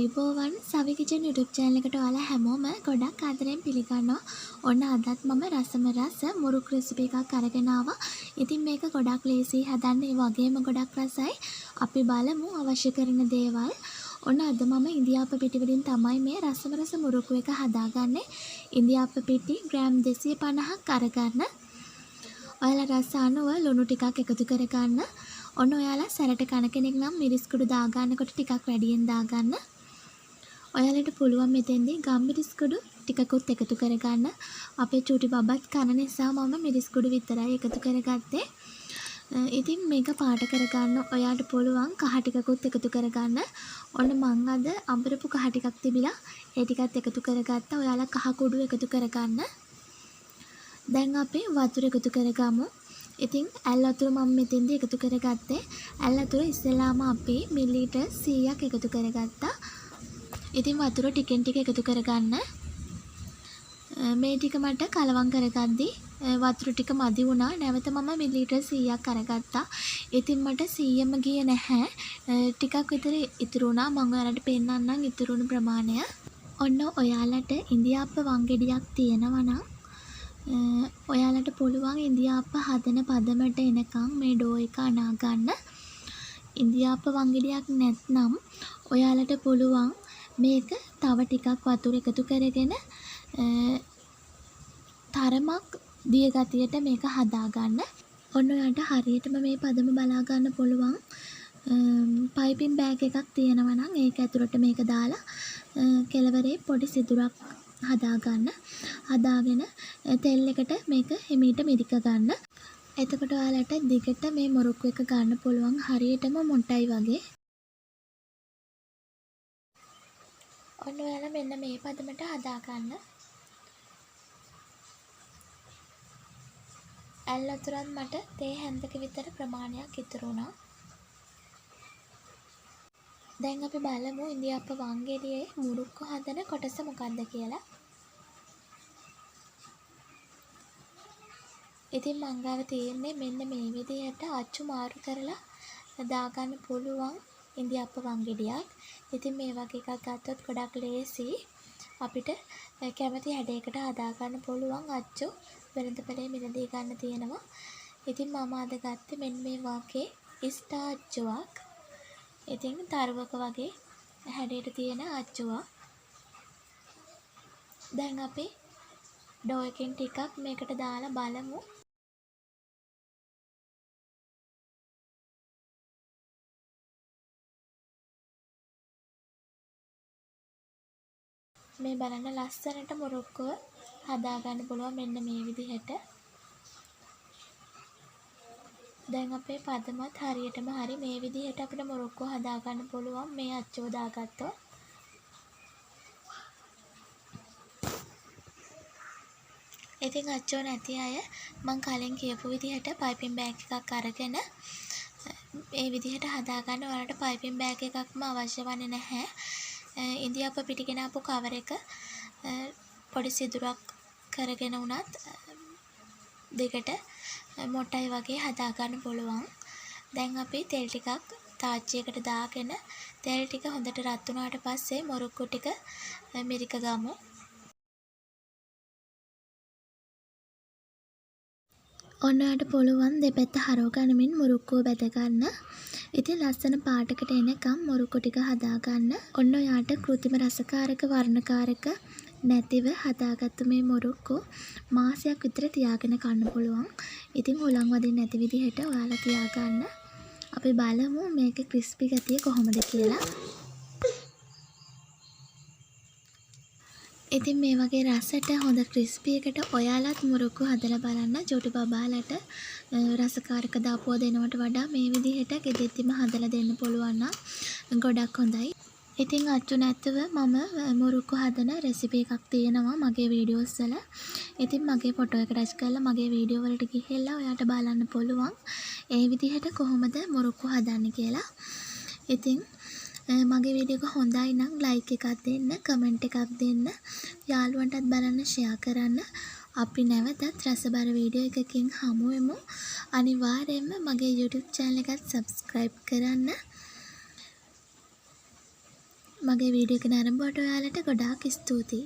ආයුබෝවන් සවි kitchen YouTube channel එකට ඔයාලා හැමෝම ගොඩක් ආදරෙන් පිළිගන්නවා. ඔන්න අදත් මම රසම රස මුරුක් රෙසිපි එකක් අරගෙන ආවා. ඉතින් මේක ගොඩක් ලේසි හදන්න, ඒ වගේම ගොඩක් රසයි. අපි බලමු අවශ්‍ය කරන දේවල්. ඔන්න අද මම ඉන්දියාප්ප පිටි වලින් තමයි මේ රසම රස මුරුක්කු එක හදාගන්නේ. ඉන්දියාප්ප පිටි ග්‍රෑම් 250ක් අරගන්න. ඔයාලා රස අනුව ලුණු ටිකක් එකතු කරගන්න. ඔන්න ඔයාලා සැරට කන කෙනෙක් නම් මිරිස් කුඩු දාගන්නකොට ටිකක් වැඩියෙන් දාගන්න. ඔයාලට පුළුවන් මෙතෙන්දී ගම්මිරිස් කුඩු ටිකකුත් එකතු කරගන්න. අපේ චූටි බබත් කන නිසා මම මිරිස් කුඩු විතරයි එකතු කරගත්තේ. ඉතින් මේක පාට කරගන්න ඔයාලට පුළුවන් කහ ටිකකුත් එකතු කරගන්න. ඔන්න මං අද අඹරපු කහ ටිකක් තිබිලා ඒ ටිකත් එකතු කරගත්තා. ඔයාලා කහ කුඩු එකතු කරගන්න. දැන් අපි වතුර එකතු කරගමු. ඉතින් ඇල් වතුර මම මෙතෙන්දී එකතු කරගත්තේ. ඇල් වතුර ඉස්සෙල්ලාම අපි මිලිලීටර් 100ක් එකතු කරගත්තා. ඉතින් වතුර ටිකෙන් ටික එකතු කරගන්න. මේ ටික මට කලවම් කරගද්දී වතුර ටික මදි වුණා. නැවත මම මිලිලීටර් 100ක් අරගත්තා. ඉතින් මට 100ම ගියේ නැහැ. ටිකක් විතර ඉතුරු වුණා. මම ඔයාලට පෙන්නන්නම් ඉතුරුණු ප්‍රමාණය. ඔන්න ඔයාලට ඉන්දියාප්ප වංගෙඩියක් තියෙනවා නම් ඔයාලට පුළුවන් ඉන්දියාප්ප හදන පදමට එනකම් මේ ඩෝ එක අනා ගන්න. ඉන්දියාප්ප වංගෙඩියක් නැත්නම් ඔයාලට පුළුවන් මේක තව ටිකක් වතුර එකතු කරගෙන තරමක් දිය ගතියට මේක හදා ගන්න. ඔන්න ඔයාලට හරියටම මේ පදම බලා ගන්න පුළුවන්. පයිපින් බෑග් එකක් තියෙනවා නම් ඒක ඇතුළට මේක දාලා කෙළවරේ පොඩි සිදුරක් හදාගන්න. හදාගෙන තෙල් එකට මේක හිමීට මිරික ගන්න. එතකොට ඔයාලට දිගට මේ මුරුක්කු එක ගන්න පුළුවන් හරියටම මොට්ටයි වගේ. ඔන්න ඔයාලා මෙන්න මේ පදමට හදාගන්න. ඇල් වතුරත් මට තේ හැන්දක විතර ප්‍රමාණයක් ඉතුරු වුණා. දැන් අපි බලමු ඉන්දියාප්ප වංගෙඩියේ මුරුක්කු හදන කොටස මොකක්ද කියලා. ඉතින් මං ගාව තියෙන්නේ මෙන්න මේ විදිහට අච්චු මාරු කරලා දාගන්න පුළුවන් ඉන්දියාප්ප වංගෙඩියක්. ඉතින් මේ වගේ එකක් ගත්තොත් ගොඩක් ලේසි. අපිට කැමති හැඩයකට හදාගන්න පුළුවන් අච්චු වෙළඳපොලේ මිලදී ගන්න තියෙනවා. ඉතින් මම අද ගත්තේ මෙන්න මේ වගේ ස්ටා අච්චුවක්. ඉතින් තරුවක වගේ හැඩයට තියෙන අච්චුවක්. දැන් අපි ඩෝ එකෙන් ටිකක් මේකට දාලා බලමු. මේ බලන්න ලස්සනට මුරුක්කුව හදාගන්න පුළුවන් මෙන්න මේ විදිහට. දැන් අපේ පදමත් හරියටම හරි මේ විදිහට අපිට මුරුක්කුව හදාගන්න පුළුවන් මේ අච්චුව දාගත්තොත්. ඉතින් අච්චුව නැති අය මං කලින් කියපු විදිහට පයිපින් බෑග් එකක් අරගෙන මේ විදිහට හදාගන්න. ඔයාලට පයිපින් බෑග් එකක්ම අවශ්‍ය වන්නේ නැහැ. ඉන්දියාප්ප පිටි ගෙනාපු කවර එක පොඩි සිදුරක් කරගෙන උනත් දෙකට මොට්ටයි වගේ හදාගන්න පුළුවන්. දැන් අපි තෙල් ටිකක් තාච්චියකට දාගෙන තෙල් ටික හොඳට රත් වුණාට පස්සේ මුරුක්කු ටික මිරික ගමු. ඔන්න ඔයාලට පුළුවන් දෙපැත්ත හරව ගන්නමින් මුරුක්කුව බැද ගන්න. ඉතින් ලස්සන පාටකට එනකම් මුරුක්කු ටික හදාගන්න. ඔන්න ඔයාලට කෘත්‍රිම රසකාරක වර්ණකාරක නැතිව හදාගත්තු මේ මුරුක්කු මාසයක් විතර තියාගෙන කන්න පුළුවන්. ඉතින් හුලං වදින්න නැති විදිහට ඔයාලා තියාගන්න. අපි බලමු මේක ක්‍රිස්පි ගතිය කොහොමද කියලා. ඉතින් මේ වගේ රසට හොඳ ක්‍රිස්පි එකට ඔයාලත් මුරුක්කු හදලා බලන්න. චූටි බබාලට රසකාරක දාපුවා දෙනවට වඩා මේ විදිහට ගෙදෙද්දිම හදලා දෙන්න පුළුවන් නම් ගොඩක් හොඳයි. ඉතින් අච්චු නැතුව මම මුරුක්කු හදන රෙසිපි එකක් තියෙනවා මගේ වීඩියෝස් වල. ඉතින් මගේ ෆොටෝ එක ටච් කරලා මගේ වීඩියෝ වලට ගිහිල්ලා ඔයාලට බලන්න පුළුවන් ඒ විදිහට කොහොමද මුරුක්කු හදන්නේ කියලා. ඉතින් මගේ වීඩියෝ එක හොඳයි නම් ලයික් එකක් දෙන්න, කමෙන්ට් එකක් දෙන්න, යාළුවන්ටත් බලන්න ෂෙයා කරන්න. අපි නැවතත් රසබර වීඩියෝ එකකින් හමු වෙමු. අනිවාර්යයෙන්ම මගේ YouTube channel එකත් subscribe කරන්න. මගේ වීඩියෝ එක නරඹුවට ඔයාලට ගොඩාක් ස්තුතියි.